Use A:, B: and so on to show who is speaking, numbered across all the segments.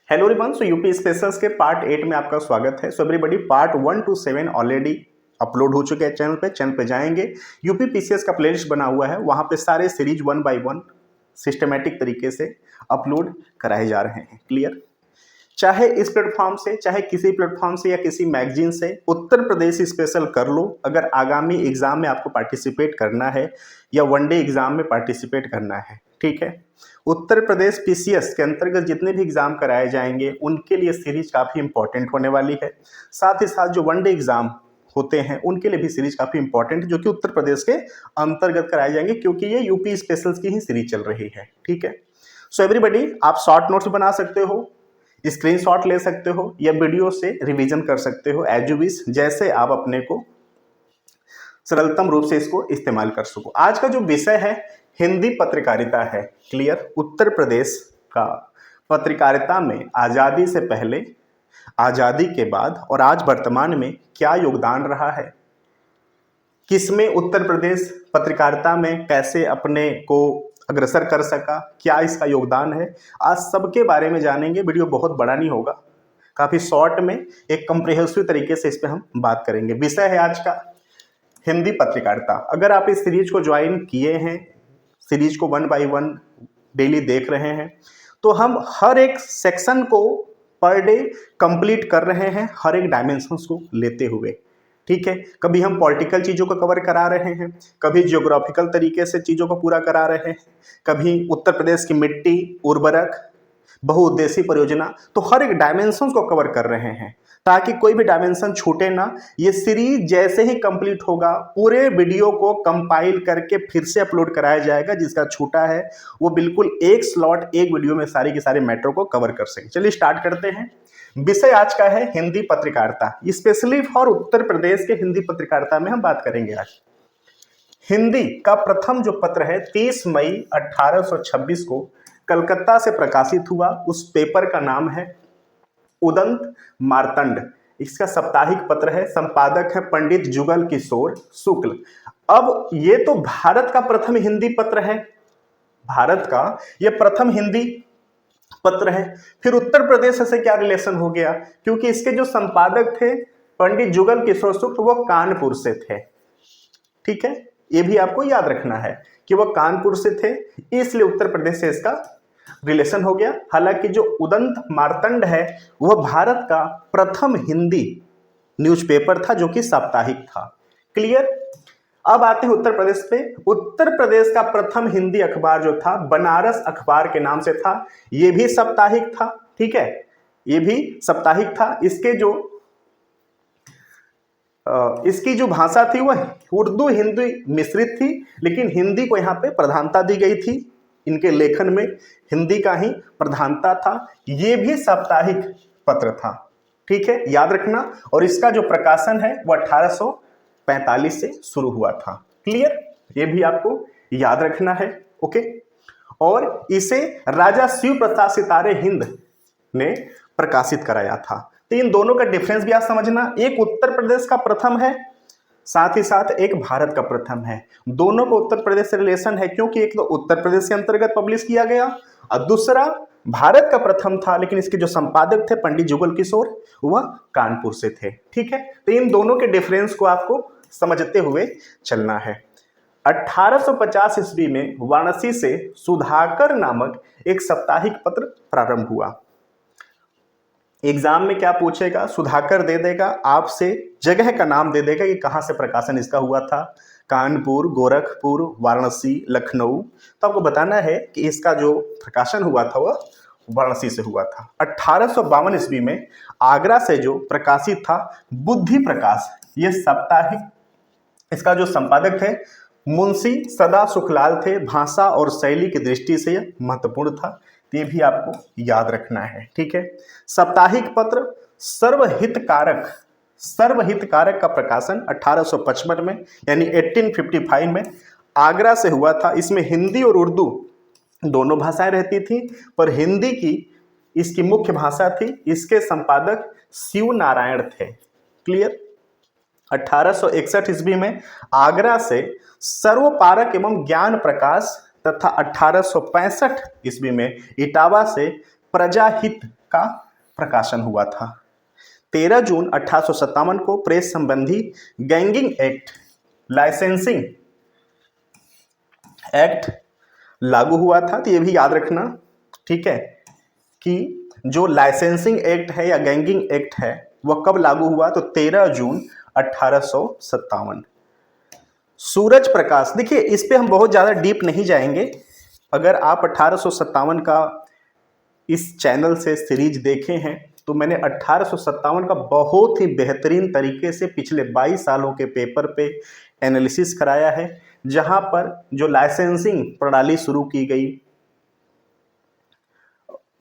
A: Hello everyone, सो UP specials के part 8 में आपका स्वागत है। So everybody, part 1 to 7 already upload हो चुके हैं चैनल पे जाएंगे। यूपी पीसीएस का प्लेलिस्ट बना हुआ है, वहाँ पे सारे सीरीज 1 by 1 सिस्टमेटिक तरीके से अपलोड कराए जा रहे हैं। क्लियर? चाहे इस प्लेटफॉर्म से, चाहे किसी प्लेटफॉर्म से या किसी मैगजीन से उत्तर प्रदेश स्पेशल कर लो। अगर आगामी एग्जाम में आपको पार्टिसिपेट करना है या वनडे एग्जाम में पार्टिसिपेट करना है, ठीक है। उत्तर प्रदेश पीसीएस के अंतर्गत जितने भी एग्जाम कराए जाएंगे उनके लिए सीरीज काफ़ी इंपॉर्टेंट होने वाली है। साथ ही साथ जो वनडे एग्जाम होते हैं उनके लिए भी सीरीज काफ़ी इंपॉर्टेंट है, जो कि उत्तर प्रदेश के अंतर्गत कराए जाएंगे, क्योंकि ये यूपी स्पेशल्स की ही सीरीज चल रही है। ठीक है। सो एवरीबॉडी, आप शॉर्ट नोट्स बना सकते हो, स्क्रीनशॉट ले सकते हो या वीडियो से रिवीजन कर सकते हो, एज यू विश, जैसे आप अपने को सरलतम रूप से इसको इस्तेमाल कर सको। आज का जो विषय है हिंदी पत्रकारिता है। क्लियर? उत्तर प्रदेश का पत्रकारिता में आज़ादी से पहले, आज़ादी के बाद और आज वर्तमान में क्या योगदान रहा है, किसमें उत्तर प्रदेश पत्रकारिता में कैसे अपने को अग्रसर कर सका, क्या इसका योगदान है, आज सबके बारे में जानेंगे। वीडियो बहुत बड़ा नहीं होगा, काफ़ी शॉर्ट में एक कंप्रिहेंसिव तरीके से इस पर हम बात करेंगे। विषय है आज का हिंदी पत्रकारिता। अगर आप इस सीरीज को ज्वाइन किए हैं, सीरीज को 1 by 1 डेली देख रहे हैं, तो हम हर एक सेक्शन को पर डे कंप्लीट कर रहे हैं, हर एक डायमेंशंस को लेते हुए। ठीक है। कभी हम पॉलिटिकल चीज़ों को कवर करा रहे हैं, कभी जियोग्राफिकल तरीके से चीज़ों को पूरा करा रहे हैं, कभी उत्तर प्रदेश की मिट्टी, उर्वरक, बहुउद्देशीय परियोजना, तो हर एक डायमेंशंस को कवर कर रहे हैं ताकि कोई भी डायमेंशन छूटे ना। ये सीरीज जैसे ही कंप्लीट होगा पूरे वीडियो को कंपाइल करके फिर से अपलोड कराया जाएगा, जिसका छूटा है वो बिल्कुल एक स्लॉट, एक वीडियो में सारी के सारे मैटर को कवर कर सके। चलिए स्टार्ट करते हैं। विषय आज का है हिंदी पत्रकारिता, स्पेशली फॉर उत्तर प्रदेश के हिंदी पत्रकारिता में हम बात करेंगे आज। हिंदी का प्रथम जो पत्र है 30 मई 1826 को कलकत्ता से प्रकाशित हुआ। उस पेपर का नाम है उदंत मार्तंड। इसका साप्ताहिक पत्र है, संपादक है पंडित जुगल किशोर शुक्ल। अब ये तो भारत का प्रथम हिंदी पत्र है, भारत का यह प्रथम हिंदी पत्र है। फिर उत्तर प्रदेश से क्या रिलेशन हो गया, क्योंकि इसके जो संपादक थे पंडित जुगल किशोर शुक्ल वो कानपुर से थे। ठीक है, ये भी आपको याद रखना है कि वो कानपुर से थे, इसलिए उत्तर प्रदेश से इसका रिलेशन हो गया। हालांकि जो उदंत मार्तंड है वह भारत का प्रथम हिंदी न्यूज़पेपर था, जो कि साप्ताहिक था। क्लियर? अब आते हैं उत्तर प्रदेश पे। उत्तर प्रदेश का प्रथम हिंदी अखबार जो था बनारस अखबार के नाम से था, यह भी साप्ताहिक था। ठीक है, यह भी साप्ताहिक था। इसकी जो भाषा थी वह उर्दू हिंदी मिश्रित थी, लेकिन हिंदी को यहाँ पे प्रधानता दी गई थी। इनके लेखन में हिंदी का ही प्रधानता था। ये भी साप्ताहिक पत्र था। ठीक है, याद रखना। और इसका जो प्रकाशन है वो 1845 से शुरू हुआ था। क्लियर? ये भी आपको याद रखना है। ओके। और इसे राजा शिव प्रसाद सितारे हिंद ने प्रकाशित कराया था। तो इन दोनों का डिफरेंस भी आप समझना, एक उत्तर प्रदेश का प्रथम है, साथ ही साथ एक भारत का प्रथम है। दोनों को उत्तर प्रदेश से रिलेशन है, क्योंकि एक तो उत्तर प्रदेश के अंतर्गत पब्लिश किया गया और दूसरा भारत का प्रथम था, लेकिन इसके जो संपादक थे पंडित जुगल किशोर वह कानपुर से थे। ठीक है, तो इन दोनों के डिफरेंस को आपको समझते हुए चलना है। 1850 ईस्वी में वाराणसी से सुधाकर नामक एक साप्ताहिक पत्र प्रारंभ हुआ। एग्जाम में क्या पूछेगा, सुधाकर दे देगा, आपसे जगह का नाम दे देगा कि कहाँ से प्रकाशन इसका हुआ था, कानपुर, गोरखपुर, वाराणसी, लखनऊ। तो आपको बताना है कि इसका जो प्रकाशन हुआ था वह वाराणसी से हुआ था। 1852 ईस्वी में आगरा से जो प्रकाशित था बुद्धि प्रकाश, ये साप्ताहिक, इसका जो संपादक थे मुंशी सदा सुखलाल थे। भाषा और शैली की दृष्टि से यह महत्वपूर्ण था, ये भी आपको याद रखना है। ठीक है, साप्ताहिक पत्र सर्वहितकारक का प्रकाशन 1855 में यानी 1855 में आगरा से हुआ था। इसमें हिंदी और उर्दू दोनों भाषाएं रहती थी, पर हिंदी की इसकी मुख्य भाषा थी। इसके संपादक शिव नारायण थे। क्लियर? 1861 ईस्वी में आगरा से सर्वपारक एवं ज्ञान प्रकाश तथा 1865 ईस्वी में इटावा से प्रजाहित का प्रकाशन हुआ था। 13 जून 1857 को प्रेस संबंधी गैंगिंग एक्ट, लाइसेंसिंग एक्ट लागू हुआ था। तो ये भी याद रखना, ठीक है, कि जो लाइसेंसिंग एक्ट है या गैंगिंग एक्ट है वह कब लागू हुआ, तो 13 जून 1857। सूरज प्रकाश, देखिए इस पे हम बहुत ज़्यादा डीप नहीं जाएंगे। अगर आप 1857 का इस चैनल से सीरीज देखे हैं तो मैंने 1857 का बहुत ही बेहतरीन तरीके से पिछले 22 सालों के पेपर पे एनालिसिस कराया है, जहां पर जो लाइसेंसिंग प्रणाली शुरू की गई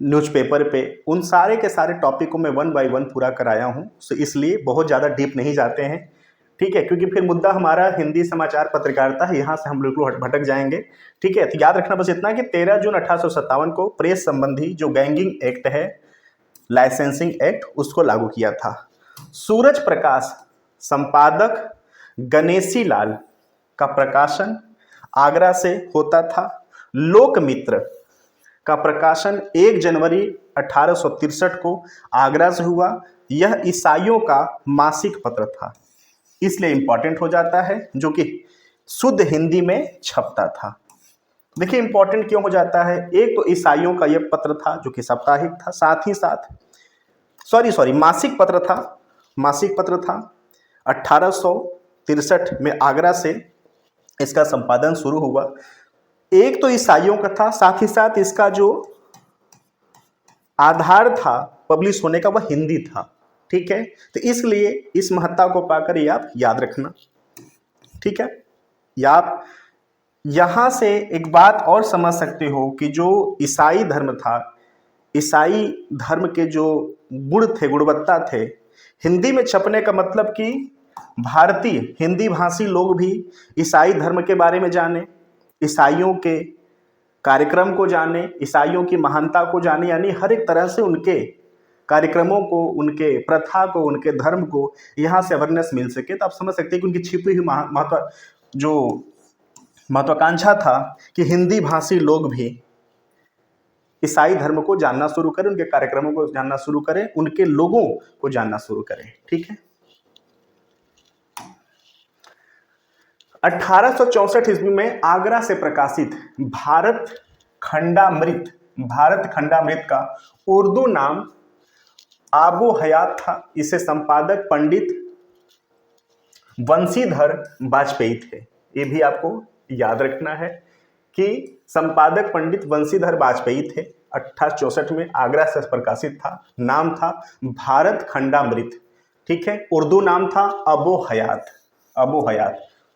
A: न्यूज़पेपर पे, उन सारे के सारे टॉपिक को मैं 1 बाय 1 पूरा कराया हूं। तो इसलिए बहुत ज़्यादा डीप नहीं जाते हैं, ठीक है, क्योंकि फिर मुद्दा हमारा हिंदी समाचार पत्रकारिता है, यहाँ से हम बिल्कुल भटक जाएंगे, ठीक है। तो याद रखना बस इतना कि 13 जून 1857 को प्रेस संबंधी जो गैंगिंग एक्ट है, लाइसेंसिंग एक्ट, उसको लागू किया था। सूरज प्रकाश संपादक गणेशी लाल का प्रकाशन आगरा से होता था। लोकमित्र का प्रकाशन 1 जनवरी 1863 को आगरा से हुआ। यह ईसाइयों का मासिक पत्र था, इसलिए इंपॉर्टेंट हो जाता है, जो कि शुद्ध हिंदी में छपता था। देखिए इंपॉर्टेंट क्यों हो जाता है, एक तो ईसाइयों का यह पत्र था जो कि साप्ताहिक था, साथ ही साथ मासिक पत्र था। मासिक पत्र था 1863 में आगरा से इसका संपादन शुरू हुआ। एक तो ईसाइयों का था, साथ ही साथ इसका जो आधार था पब्लिश होने का वह हिंदी था, ठीक है। तो इसलिए इस महत्ता को पाकर ये आप याद रखना, ठीक है। या आप यहां से एक बात और समझ सकते हो कि जो ईसाई धर्म था, ईसाई धर्म के जो गुण थे, गुणवत्ता थे, हिंदी में छपने का मतलब कि भारतीय हिंदी भाषी लोग भी ईसाई धर्म के बारे में जाने, ईसाइयों के कार्यक्रम को जाने, ईसाइयों की महानता को जाने, यानी हर एक तरह से उनके कार्यक्रमों को, उनके प्रथा को, उनके धर्म को यहाँ से अवेयरनेस मिल सके। तो आप समझ सकते हैं कि उनकी छिपी हुई महत्वाकांक्षा था कि हिंदी भाषी लोग भी ईसाई धर्म को जानना शुरू करें, उनके कार्यक्रमों को जानना शुरू करें, उनके लोगों को जानना शुरू करें, ठीक है। 1864 ईस्वी में आगरा से प्रकाशित भारत खंडामृत का उर्दू नाम आबो हयात था। इसे संपादक पंडित बंशीधर वाजपेयी थे। ये भी आपको याद रखना है कि संपादक पंडित बंशीधर वाजपेयी थे। 1864 में आगरा से प्रकाशित था, नाम था भारत खंडामृत, ठीक है। उर्दू नाम था अबो हयात।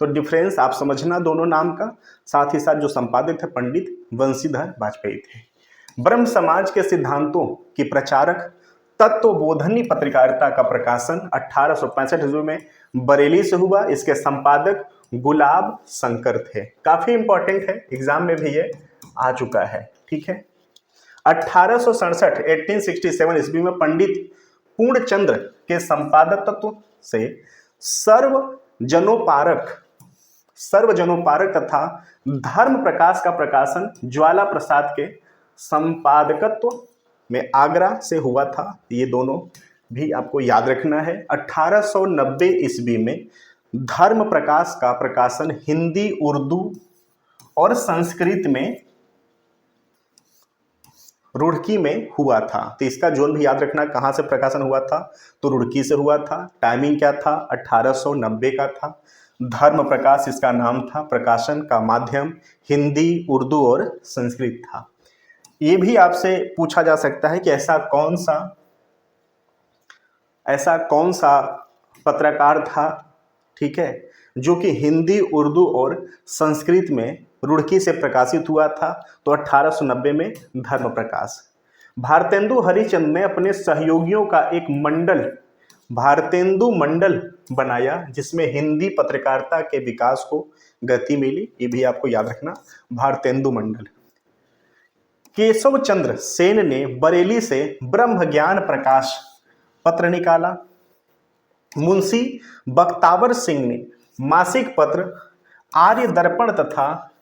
A: तो डिफरेंस आप समझना दोनों नाम का। साथ ही साथ जो संपादक थे पंडित बंशीधर वाजपेयी थे। ब्रह्म समाज के सिद्धांतों की प्रचारक तत्वबोधनी पत्रकारिता का प्रकाशन 1865 ईस्वी में बरेली से हुआ। इसके संपादक गुलाब शंकर थे। काफी इंपॉर्टेंट है, एग्जाम में भी ये आ चुका है, ठीक है। 1867 ईस्वी में पंडित पूर्णचंद्र के संपादकत्व से सर्वजनोपारक तथा धर्म प्रकाश का प्रकाशन ज्वाला प्रसाद के संपादकत्व में आगरा से हुआ था। ये दोनों भी आपको याद रखना है। 1890 ईस्वी में धर्म प्रकाश का प्रकाशन हिंदी, उर्दू और संस्कृत में रुड़की में हुआ था। तो इसका जोन भी याद रखना, कहाँ से प्रकाशन हुआ था, तो रुड़की से हुआ था। टाइमिंग क्या था, 1890 का था। धर्म प्रकाश इसका नाम था, प्रकाशन का माध्यम हिंदी, उर्दू और संस्कृत था। ये भी आपसे पूछा जा सकता है कि ऐसा कौन सा पत्रकार था, ठीक है, जो कि हिंदी, उर्दू और संस्कृत में रुड़की से प्रकाशित हुआ था। तो 1890 में धर्म प्रकाश। भारतेंदु हरिचंद ने अपने सहयोगियों का एक भारतेंदु मंडल बनाया, जिसमें हिंदी पत्रकारिता के विकास को गति मिली। ये भी आपको याद रखना, भारतेंदु मंडल। केशव चंद्र सेन ने बरेली से ब्रह्म ज्ञान प्रकाश पत्र निकाला। मुंशी बख्तावर सिंह ने मासिक पत्र आर्य दर्पण तथा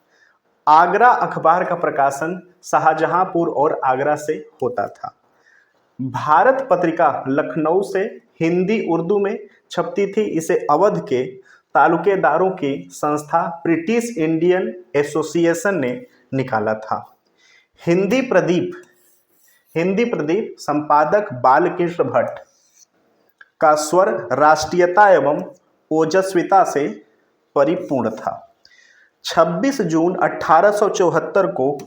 A: आगरा अखबार का प्रकाशन शाहजहांपुर और आगरा से होता था। भारत पत्रिका लखनऊ से हिंदी उर्दू में छपती थी। इसे अवध के तालुकेदारों की संस्था ब्रिटिश इंडियन एसोसिएशन ने निकाला था। हिंदी प्रदीप संपादक बालकृष्ण भट्ट का स्वर राष्ट्रीयता एवं ओजस्विता से परिपूर्ण था। 26 जून 1874 को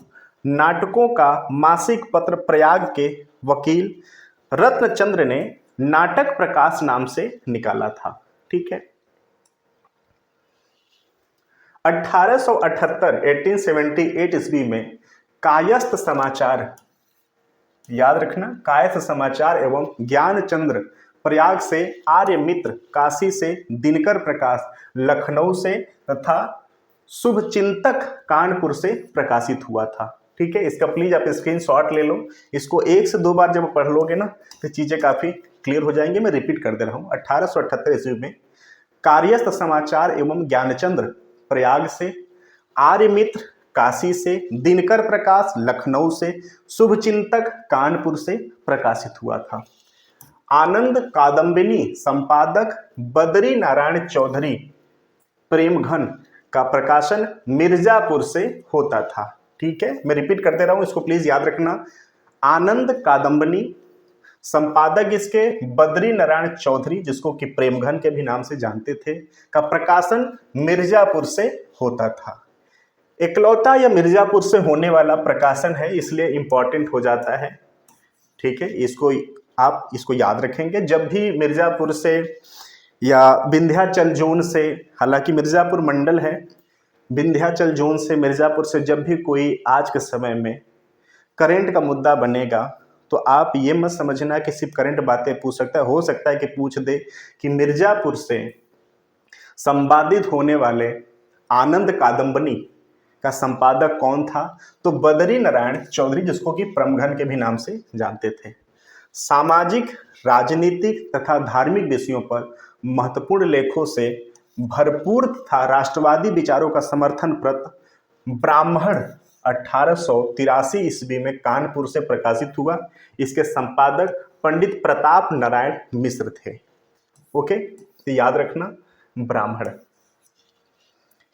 A: नाटकों का मासिक पत्र प्रयाग के वकील रत्नचंद्र ने नाटक प्रकाश नाम से निकाला था। ठीक है। 1878 ईस्वी में कायस्थ समाचार, याद रखना, कायस्थ समाचार एवं ज्ञानचंद्र प्रयाग से, आर्यमित्र काशी से, दिनकर प्रकाश लखनऊ से तथा शुभचिंतक कानपुर से प्रकाशित हुआ था। ठीक है। इसका प्लीज आप स्क्रीनशॉट ले लो। इसको 1 से 2 बार जब पढ़ लोगे ना तो चीजें काफी क्लियर हो जाएंगी। मैं रिपीट कर दे रहा हूँ। 1878 ईस्वी में कायस्थ समाचार एवं ज्ञानचंद्र प्रयाग से, आर्यमित्र काशी से, दिनकर प्रकाश लखनऊ से, शुभचिंतक कानपुर से प्रकाशित हुआ था। आनंद कादम्बिनी संपादक बद्री नारायण चौधरी प्रेमघन का प्रकाशन मिर्जापुर से होता था। ठीक है। मैं रिपीट करते रहा हूं, इसको प्लीज याद रखना। आनंद कादम्बिनी संपादक इसके बद्री नारायण चौधरी, जिसको कि प्रेमघन के भी नाम से जानते थे, का प्रकाशन मिर्जापुर से होता था। इकलौता या मिर्जापुर से होने वाला प्रकाशन है, इसलिए इंपॉर्टेंट हो जाता है। ठीक है। आप इसको याद रखेंगे जब भी मिर्जापुर से या विंध्याचल जोन से, हालांकि मिर्जापुर मंडल है, विंध्याचल जोन से, मिर्जापुर से जब भी कोई आज के समय में करंट का मुद्दा बनेगा तो आप ये मत समझना कि सिर्फ करंट बातें पूछ सकता है। हो सकता है कि पूछ दे कि मिर्जापुर से संपादित होने वाले आनंद कादम्बिनी का संपादक कौन था, तो बद्री नारायण चौधरी, जिसको कि प्रेमघन के भी नाम से जानते थे। सामाजिक, राजनीतिक तथा धार्मिक विषयों पर महत्वपूर्ण लेखों से भरपूर था। राष्ट्रवादी विचारों का समर्थन प्रत ब्राह्मण 1883 ईस्वी में कानपुर से प्रकाशित हुआ। इसके संपादक पंडित प्रताप नारायण मिश्र थे। ओके, तो याद रखना ब्राह्मण।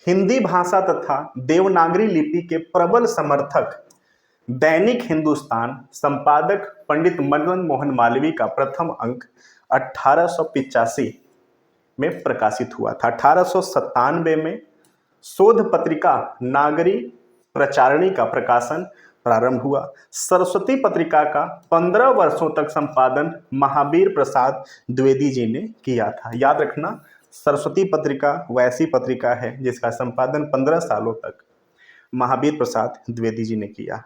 A: हिंदी भाषा तथा देवनागरी लिपि के प्रबल समर्थक दैनिक हिंदुस्तान संपादक पंडित मदन मोहन मालवीय का प्रथम अंक 1885 में प्रकाशित हुआ था। 1897 में शोध पत्रिका नागरी प्रचारणी का प्रकाशन प्रारंभ हुआ। सरस्वती पत्रिका का 15 वर्षों तक संपादन महावीर प्रसाद द्विवेदी जी ने किया था। याद रखना, सरस्वती पत्रिका वैसी पत्रिका है जिसका संपादन 15 सालों तक महावीर प्रसाद द्विवेदी जी ने किया।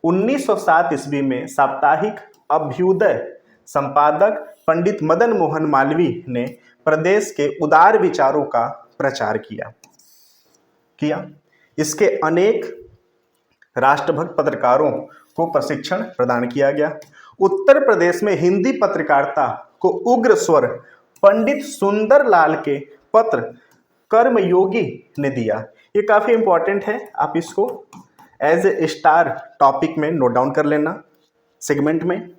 A: 1907 ईस्वी में साप्ताहिक अभ्युदय संपादक पंडित मदन मोहन मालवीय ने प्रदेश के उदार विचारों का प्रचार किया। इसके अनेक राष्ट्रभक्त पत्रकारों को प्रशिक्षण प्रदान किया गया। उत्तर प्रदेश में हिंदी पत्रकारिता को उग्र स्वर पंडित सुंदरलाल के पत्र कर्मयोगी ने दिया। ये काफी इंपॉर्टेंट है, आप इसको एज ए स्टार टॉपिक में नोट डाउन कर लेना सेगमेंट में।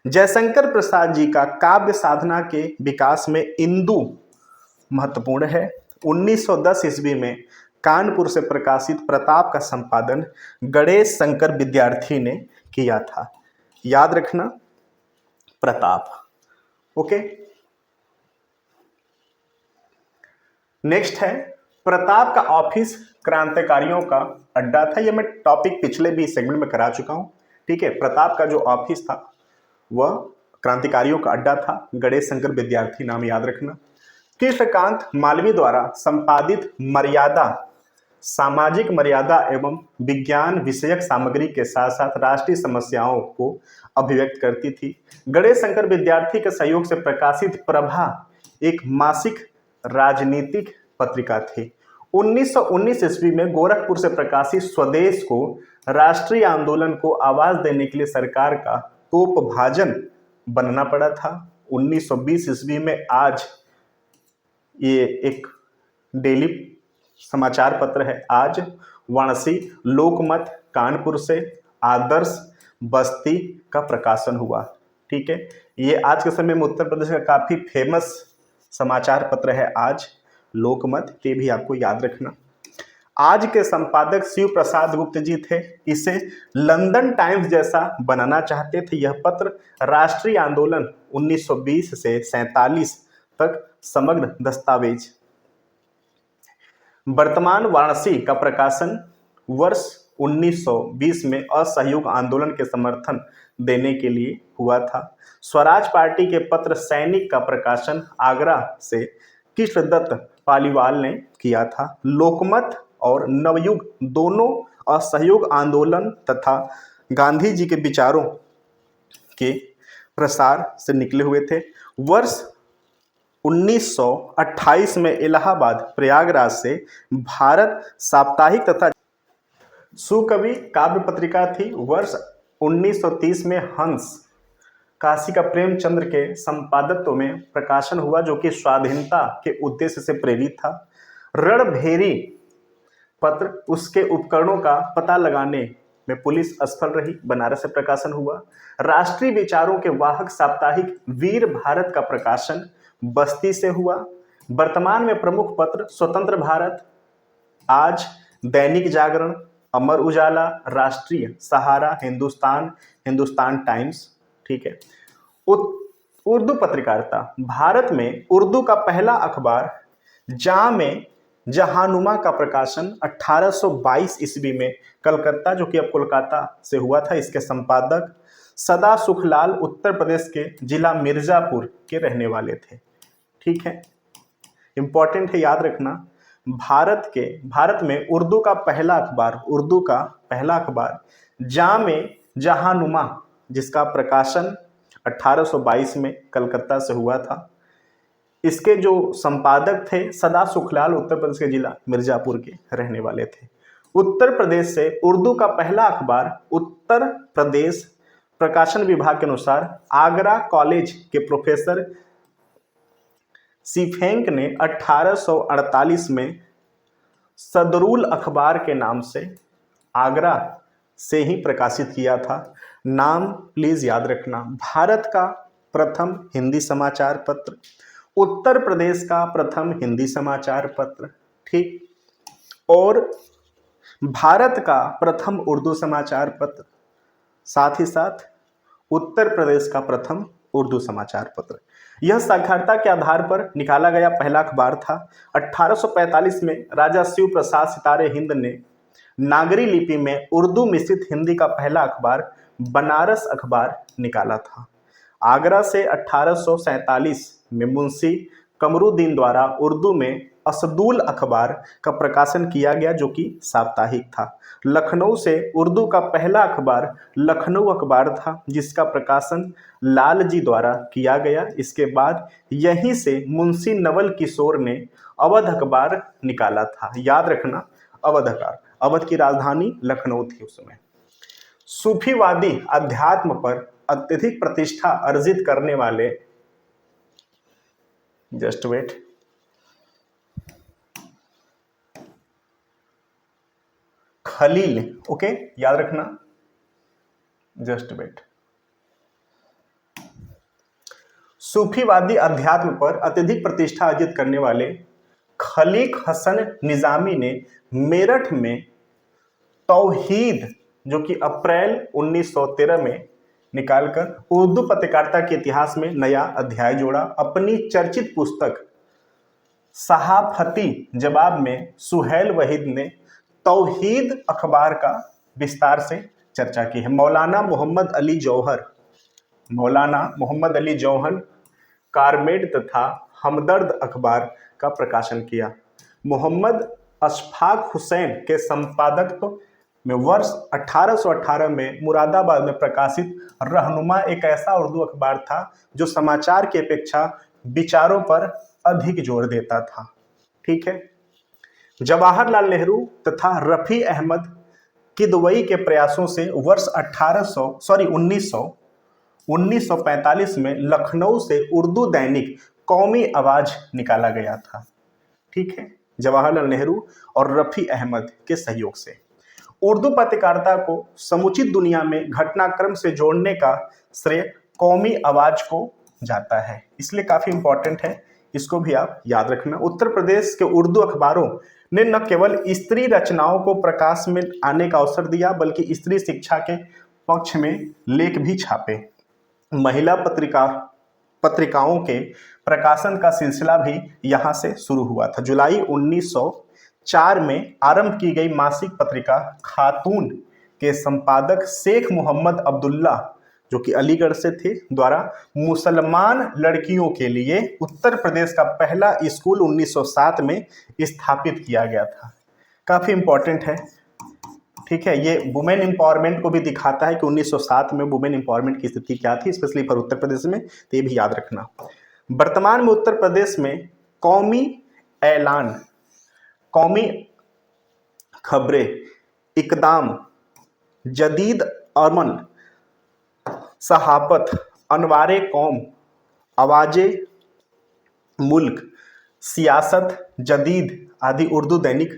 A: जयशंकर प्रसाद जी का काव्य साधना के विकास में इंदु महत्वपूर्ण है। 1910 ईस्वी में कानपुर से प्रकाशित प्रताप का संपादन गणेश शंकर विद्यार्थी ने किया था। याद रखना प्रताप। ओके, नेक्स्ट है प्रताप का ऑफिस क्रांतिकारियों का अड्डा था। यह मैं टॉपिक पिछले भी सेगमेंट में करा चुका हूं। ठीक है, प्रताप का जो ऑफिस था वह क्रांतिकारियों का अड्डा था। गणेश शंकर विद्यार्थी नाम याद रखना। कृष्णकांत मालवीय द्वारा संपादित मर्यादा सामाजिक मर्यादा एवं विज्ञान विषयक सामग्री के साथ साथ राष्ट्रीय समस्याओं को अभिव्यक्त करती थी। गणेश शंकर विद्यार्थी के सहयोग से प्रकाशित प्रभा एक मासिक राजनीतिक पत्रिका थी। 1919 ईस्वी में गोरखपुर से प्रकाशित स्वदेश को राष्ट्रीय आंदोलन को आवाज देने के लिए सरकार का तोपभाजन बनना पड़ा था। 1920 ईस्वी में आज ये एक डेली समाचार पत्र है। आज वाराणसी, लोकमत कानपुर से, आदर्श बस्ती का प्रकाशन हुआ। ठीक है, ये आज के समय में उत्तर प्रदेश का काफी फेमस समाचार पत्र है आज, लोकमत, ये भी आपको याद रखना। आज के संपादक शिव प्रसाद गुप्त जी थे, इसे लंदन टाइम्स जैसा बनाना चाहते थे। यह पत्र राष्ट्रीय आंदोलन 1920 से 47 तक समग्र दस्तावेज। वर्तमान वाराणसी का प्रकाशन वर्ष 1920 में असहयोग आंदोलन के समर्थन देने के लिए हुआ था। स्वराज पार्टी के पत्र सैनिक का प्रकाशन आगरा से कृष्णदत्त पालीवाल ने किया था। लोकमत और नवयुग दोनों असहयोग आंदोलन तथा गांधी जी के विचारों के प्रसार से निकले हुए थे। वर्ष 1928 में इलाहाबाद प्रयागराज से भारत साप्ताहिक तथा सुकवि काव्य पत्रिका थी। वर्ष 1930 में हंस काशी का प्रेमचंद्र के संपादत्व में प्रकाशन हुआ, जो कि स्वाधीनता के उद्देश्य से प्रेरित था। रणभेरी पत्र उसके उपकरणों का पता लगाने में पुलिस असफल रही, बनारस से प्रकाशन हुआ। राष्ट्रीय विचारों के वाहक साप्ताहिक वीर भारत का प्रकाशन बस्ती से हुआ। वर्तमान में प्रमुख पत्र स्वतंत्र भारत, आज, दैनिक जागरण, अमर उजाला, राष्ट्रीय सहारा, हिंदुस्तान टाइम्स, ठीक है। उर्दू पत्रकारिता, भारत में उर्दू का पहला अखबार जामे जहानुमा का प्रकाशन 1822 ईस्वी में कलकत्ता, जो कि अब कोलकाता से हुआ था। इसके संपादक सदा सुखलाल उत्तर प्रदेश के जिला मिर्जापुर के रहने वाले थे, ठीक है, इंपॉर्टेंट है, याद रखना। भारत में उर्दू का पहला अखबार जामे जहानुमा, जिसका प्रकाशन 1822 में कलकत्ता से हुआ था। इसके जो संपादक थे सदा सुखलाल उत्तर प्रदेश के जिला मिर्जापुर के रहने वाले थे। उत्तर प्रदेश से उर्दू का पहला अखबार उत्तर प्रदेश प्रकाशन विभाग के अनुसार आगरा कॉलेज के प्रोफेसर सीफेंक ने 1848 में सदरुल अखबार के नाम से आगरा से ही प्रकाशित किया था। नाम प्लीज याद रखना। भारत का प्रथम हिंदी समाचार पत्र, उत्तर प्रदेश का प्रथम हिंदी समाचार पत्र, ठीक, और भारत का प्रथम उर्दू समाचार पत्र, साथ ही साथ उत्तर प्रदेश का प्रथम उर्दू समाचार पत्र। यह साक्षरता के आधार पर निकाला गया पहला अखबार था। 1845 में राजा शिव प्रसाद सितारे हिंद ने नागरी लिपि में उर्दू मिश्रित हिंदी का पहला अखबार बनारस अखबार निकाला था। आगरा से 1847 में मुंशी कमरुद्दीन द्वारा उर्दू में असदुल अखबार का प्रकाशन किया गया, जो कि साप्ताहिक था। लखनऊ से उर्दू का पहला अखबार लखनऊ अखबार था, जिसका प्रकाशन लाल जी द्वारा किया गया। इसके बाद यहीं से मुंशी नवल किशोर ने अवध अखबार निकाला था, याद रखना, अवध अखबार। अवध की राजधानी लखनऊ थी उस समय। सूफीवादी अध्यात्म पर अत्यधिक प्रतिष्ठा अर्जित करने वाले, जस्ट वेट, खलील, ओके, याद रखना, जस्ट वेट। सूफीवादी अध्यात्म पर अत्यधिक प्रतिष्ठा अर्जित करने वाले खलीक हसन निजामी ने मेरठ में तौहीद, जो कि अप्रैल 1913 में निकालकर उर्दू पत्रकारिता के इतिहास में नया अध्याय जोड़ा। अपनी चर्चित पुस्तक सहाफती जवाब में सुहैल वहीद ने तौहीद अखबार का विस्तार से चर्चा की है। मौलाना मोहम्मद अली जौहर कारमेड तथा हमदर्द अखबार का प्रकाशन किया। मोहम्मद अशफाक हुसैन के संपादकत्व में वर्ष 1818 में मुरादाबाद में प्रकाशित रहनुमा एक ऐसा उर्दू अखबार था जो समाचार की अपेक्षा विचारों पर अधिक जोर देता था, ठीक है। जवाहरलाल नेहरू तथा रफी अहमद किदवई के प्रयासों से वर्ष 1945 में लखनऊ से उर्दू दैनिक कौमी आवाज निकाला गया था, ठीक है, जवाहरलाल नेहरू और रफी अहमद के सहयोग से। उर्दू पत्रकारिता को समुचित दुनिया में घटनाक्रम से जोड़ने का श्रेय कौमी आवाज को जाता है, इसलिए काफी इंपॉर्टेंट है, इसको भी आप याद रखना। उत्तर प्रदेश के उर्दू अखबारों ने न केवल स्त्री रचनाओं को प्रकाश में आने का अवसर दिया बल्कि स्त्री शिक्षा के पक्ष में लेख भी छापे। महिला पत्रिकाओं के प्रकाशन का सिलसिला भी यहाँ से शुरू हुआ था। जुलाई 1904 में आरंभ की गई मासिक पत्रिका खातून के संपादक शेख मोहम्मद अब्दुल्ला, जो कि अलीगढ़ से थे, द्वारा मुसलमान लड़कियों के लिए उत्तर प्रदेश का पहला स्कूल 1907 में स्थापित किया गया था। काफी इंपॉर्टेंट है, ठीक है। ये वुमेन एम्पावरमेंट को भी दिखाता है कि 1907 में वुमेन एम्पावरमेंट की स्थिति क्या थी, स्पेशली फॉर उत्तर प्रदेश में, तो ये भी याद रखना। वर्तमान में उत्तर प्रदेश में कौमी ऐलान, कौमी खबरें, इकदाम, जदीद अमन, सहाफत, अनवारे कौम, आवाज़े मुल्क, सियासत, जदीद आदि उर्दू दैनिक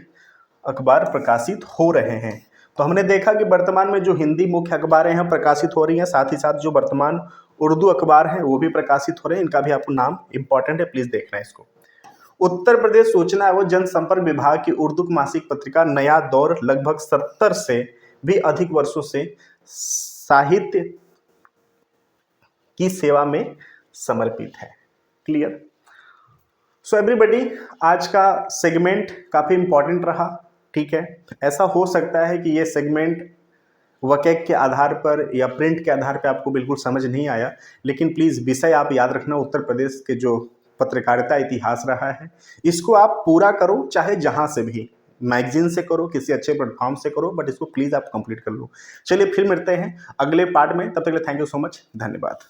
A: अखबार प्रकाशित हो रहे हैं। तो हमने देखा कि वर्तमान में जो हिंदी मुख्य अखबारें हैं प्रकाशित हो रही हैं, साथ ही साथ जो वर्तमान उर्दू अखबार हैं वो भी प्रकाशित हो रहे हैं। इनका भी आपको नाम इंपॉर्टेंट है, प्लीज देखना इसको। उत्तर प्रदेश सूचना एवं जनसंपर्क विभाग की उर्दू मासिक पत्रिका नया दौर लगभग 70 से भी अधिक वर्षों से साहित्य की सेवा में समर्पित है। क्लियर? सो एवरीबॉडी, आज का सेगमेंट काफी इंपॉर्टेंट रहा, ठीक है। ऐसा हो सकता है कि ये सेगमेंट वकैक के आधार पर या प्रिंट के आधार पर आपको बिल्कुल समझ नहीं आया, लेकिन प्लीज विषय आप याद रखना, उत्तर प्रदेश के जो पत्रकारिता इतिहास रहा है इसको आप पूरा करो, चाहे जहां से भी, मैगजीन से करो, किसी अच्छे प्लेटफॉर्म से करो, बट इसको प्लीज आप कंप्लीट कर लो। चलिए फिर मिलते हैं अगले पार्ट में, तब तक के लिए थैंक यू सो मच, धन्यवाद।